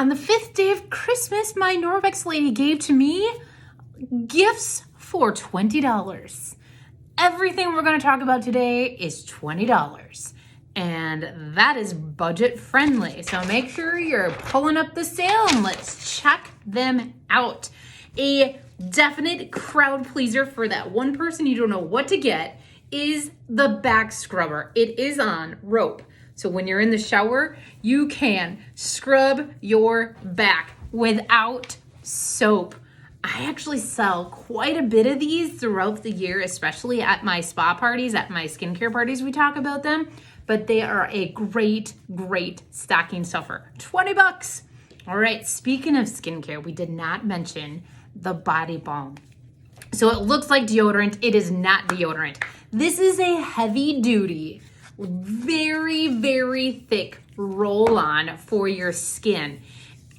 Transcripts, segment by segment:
On the 5th day of Christmas, my Norwex lady gave to me gifts for $20. Everything we're going to talk about today is $20. And that is budget friendly. So make sure you're pulling up the sale and let's check them out. A definite crowd pleaser for that one person you don't know what to get is the back scrubber. It is on rope. So when you're in the shower, you can scrub your back without soap. I actually sell quite a bit of these throughout the year, especially at my spa parties, at my skincare parties, we talk about them. But they are a great, great stocking stuffer. $20. All right, speaking of skincare, we did not mention the body balm. So it looks like deodorant. It is not deodorant. This is a heavy duty, very, very thick roll-on for your skin.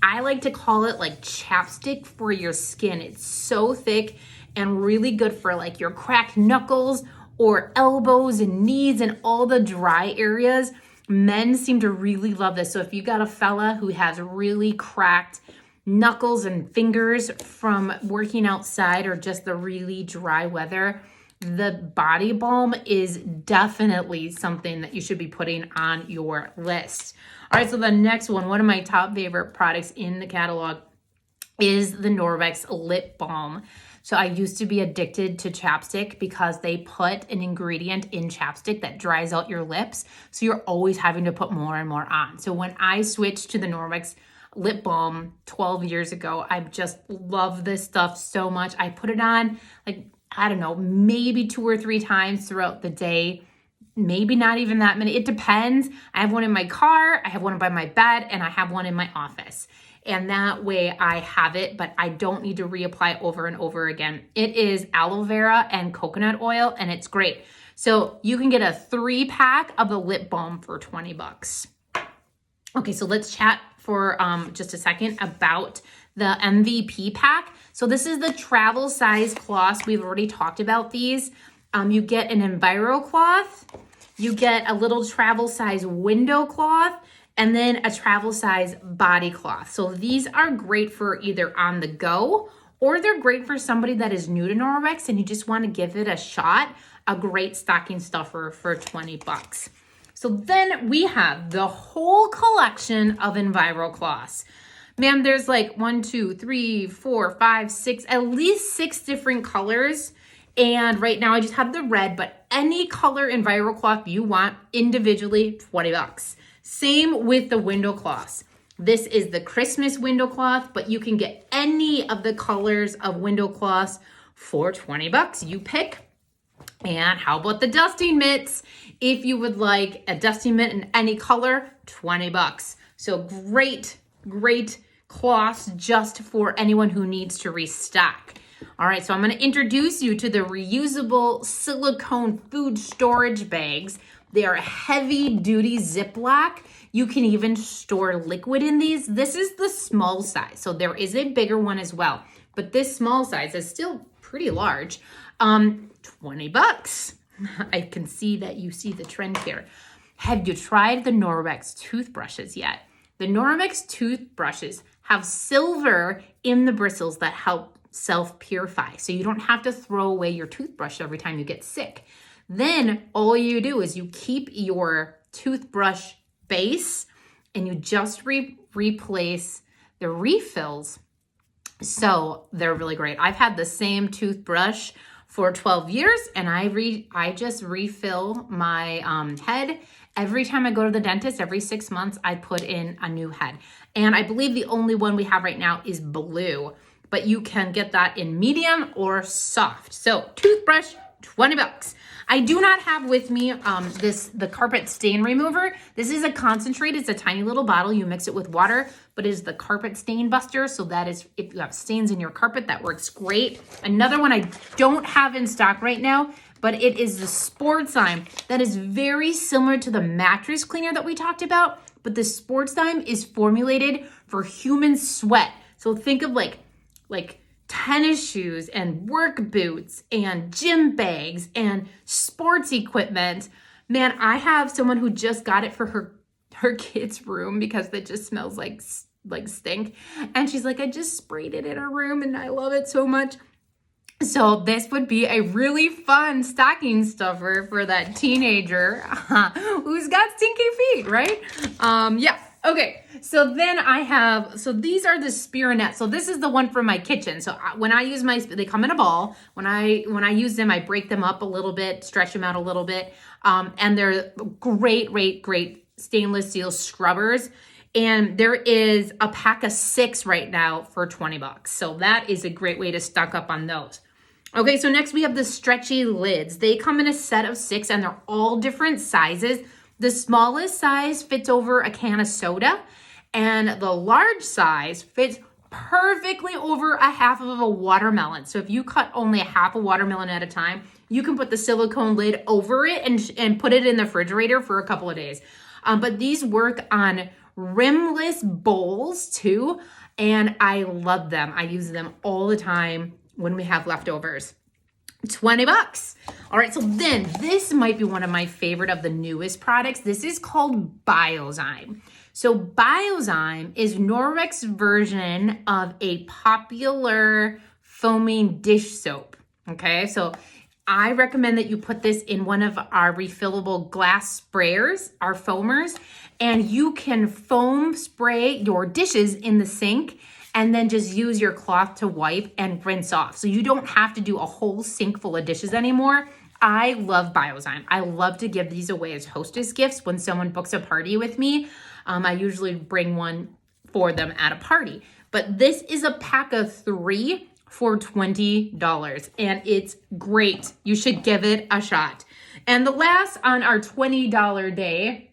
I like to call it like chapstick for your skin. It's so thick and really good for like your cracked knuckles or elbows and knees and all the dry areas. Men seem to really love this. So if you got a fella who has really cracked knuckles and fingers from working outside or just the really dry weather, the body balm is definitely something that you should be putting on your list. All right, so the next one of my top favorite products in the catalog is the Norwex lip balm. So I used to be addicted to chapstick because they put an ingredient in chapstick that dries out your lips. So you're always having to put more and more on. So when I switched to the Norwex lip balm 12 years ago, I just love this stuff so much. I put it on like, I don't know, maybe 2 or 3 times throughout the day. Maybe not even that many. It depends. I have one in my car, I have one by my bed, and I have one in my office. And that way I have it, but I don't need to reapply over and over again. It is aloe vera and coconut oil, and it's great. So you can get a 3-pack of the lip balm for $20. Okay, so let's chat for just a second about the MVP pack. So this is the travel size cloths. We've already talked about these. You get an Enviro cloth, you get a little travel size window cloth, and then a travel size body cloth. So these are great for either on the go, or they're great for somebody that is new to Norwex and you just want to give it a shot. A great stocking stuffer for $20. So then we have the whole collection of Enviro cloths. Man, there's like 1, 2, 3, 4, 5, 6, at least 6 different colors. And right now I just have the red, but any color Enviro cloth you want individually, $20. Same with the window cloths. This is the Christmas window cloth, but you can get any of the colors of window cloths for $20. You pick. And how about the dusting mitts? If you would like a dusting mitt in any color, $20. So great, great cloths just for anyone who needs to restock. All right, so I'm going to introduce you to the reusable silicone food storage bags. They are heavy duty Ziploc. You can even store liquid in these. This is the small size. So there is a bigger one as well, but this small size is still pretty large. $20. I can see that you see the trend here. Have you tried the Norwex toothbrushes yet? The Norwex toothbrushes have silver in the bristles that help self-purify. So you don't have to throw away your toothbrush every time you get sick. Then all you do is you keep your toothbrush base and you just replace the refills. So they're really great. I've had the same toothbrush for 12 years and I just refill my head. Every time I go to the dentist, every 6 months, I put in a new head. And I believe the only one we have right now is blue, but you can get that in medium or soft. So toothbrush, $20. I do not have with me the carpet stain remover. This is a concentrate. It's a tiny little bottle. You mix it with water, but it is the carpet stain buster. So that is, if you have stains in your carpet, that works great. Another one I don't have in stock right now, but it is the Sports Time. That is very similar to the mattress cleaner that we talked about, but the Sports Time is formulated for human sweat. So think of like tennis shoes and work boots and gym bags and sports equipment. Man, I have someone who just got it for her kids' room because it just smells like like stink. And she's like, I just sprayed it in her room and I love it so much. So this would be a really fun stocking stuffer for that teenager who's got stinky feet, right? Yeah. Okay. So then so these are the Spironette. So this is the one from my kitchen. So when I use they come in a ball. When I use them, I break them up a little bit, stretch them out a little bit. And they're great stainless steel scrubbers. And there is a pack of 6 right now for $20. So that is a great way to stock up on those. Okay, so next we have the stretchy lids. They come in a set of 6 and they're all different sizes. The smallest size fits over a can of soda, and the large size fits perfectly over a half of a watermelon. So if you cut only a half a watermelon at a time, you can put the silicone lid over it and put it in the refrigerator for a couple of days. But these work on rimless bowls too, and I love them. I use them all the time when we have leftovers. $20. All right, so then this might be one of my favorite of the newest products. This is called Biozyme. So Biozyme is Norwex's version of a popular foaming dish soap. Okay, so I recommend that you put this in one of our refillable glass sprayers, our foamers, and you can foam spray your dishes in the sink and then just use your cloth to wipe and rinse off. So you don't have to do a whole sink full of dishes anymore. I love Biozyme. I love to give these away as hostess gifts when someone books a party with me. I usually bring one for them at a party. But this is a pack of 3 for $20, and it's great. You should give it a shot. And the last on our $20 day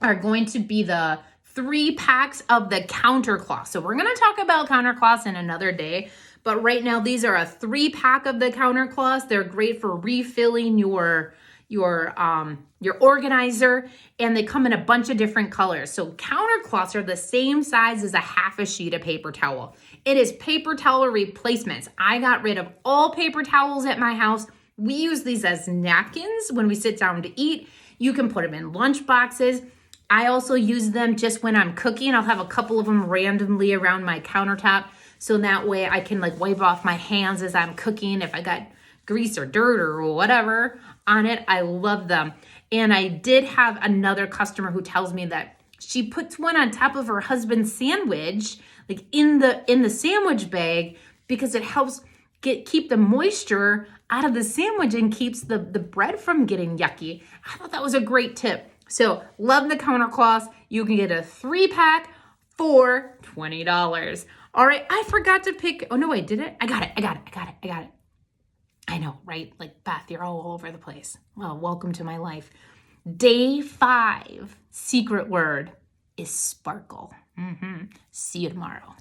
are going to be the 3 packs of the counter cloths. So we're going to talk about counter cloths in another day, but right now these are a 3 pack of the counter cloths. They're great for refilling your organizer, and they come in a bunch of different colors. So counter cloths are the same size as a half a sheet of paper towel. It is paper towel replacements. I got rid of all paper towels at my house. We use these as napkins when we sit down to eat. You can put them in lunch boxes. I also use them just when I'm cooking. I'll have a couple of them randomly around my countertop, so that way I can like wipe off my hands as I'm cooking if I got grease or dirt or whatever on it. I love them. And I did have another customer who tells me that she puts one on top of her husband's sandwich, like in the sandwich bag, because it helps keep the moisture out of the sandwich and keeps the bread from getting yucky. I thought that was a great tip. So love the counter cloths. You can get a 3 pack for $20. All right, I forgot to pick. Oh no, wait, did it? I got it. I know, right? Like, Beth, you're all over the place. Well, welcome to my life. Day 5, secret word is sparkle. See you tomorrow.